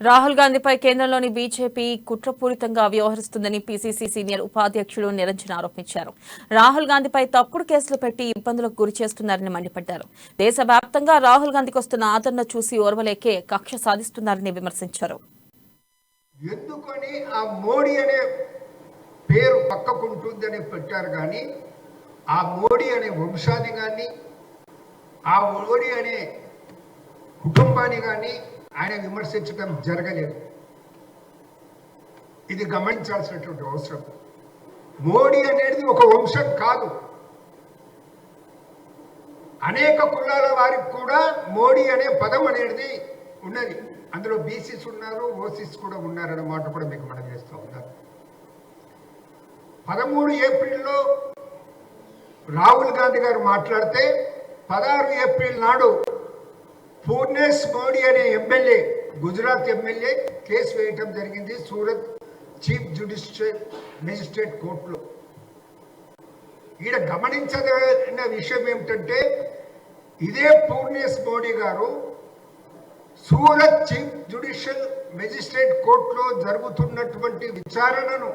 రాహుల్ గాంధీపై కేంద్రంలోని బీజేపీ కుట్రపూరితంగా వ్యవహరిస్తుందని PCC senior ఉపాధ్యక్షుడు నిరంజన్ ఆరోపించారు. రాహుల్ గాంధీపై తప్పుడు కేసులు పెట్టి ఇబ్బందులకు గురి చేస్తున్నారని మండిపడ్డారు. దేశవ్యాప్తంగా రాహుల్ గాంధీకి వస్తున్న ఆదరణ చూసి ఓర్వలేకే కక్ష సాధిస్తున్నారని విమర్శించారు. ఎందుకని ఆ మోడీ అనే పేరు పక్కకుంటుందని పెట్టారు కానీ ఆ మోడీ అనే వంశాన్ని కానీ ఆ మోడీ అనే కుటుంబాన్ని కానీ ఆయన విమర్శించడం జరగలేదు. ఇది గమనించాల్సినటువంటి అవసరం. మోడీ అనేది ఒక వంశం కాదు. అనేక కులాల వారికి కూడా మోడీ అనే పదం అనేది ఉన్నది. అందులో బీసీస్ ఉన్నారు, ఓసీస్ కూడా ఉన్నారన్నమాట కూడా మీకు మనం చేస్తూ ఉన్నారు. 13 ఏప్రిల్లో రాహుల్ గాంధీ గారు మాట్లాడితే 16 ఏప్రిల్ నాడు పూర్ణేష్ మోడీ అనే ఎమ్మెల్యే, గుజరాత్ ఎమ్మెల్యే కేసు వేయటం జరిగింది సూరత్ చీఫ్ జ్యుడిషియల్ మెజిస్ట్రేట్ కోర్టులో. ఈడ గమనించదగిన విషయం ఏమిటంటే ఇదే పూర్ణేష్ మోడీ గారు సూరత్ చీఫ్ జ్యుడిషియల్ మెజిస్ట్రేట్ కోర్టులో జరుగుతున్నటువంటి విచారణను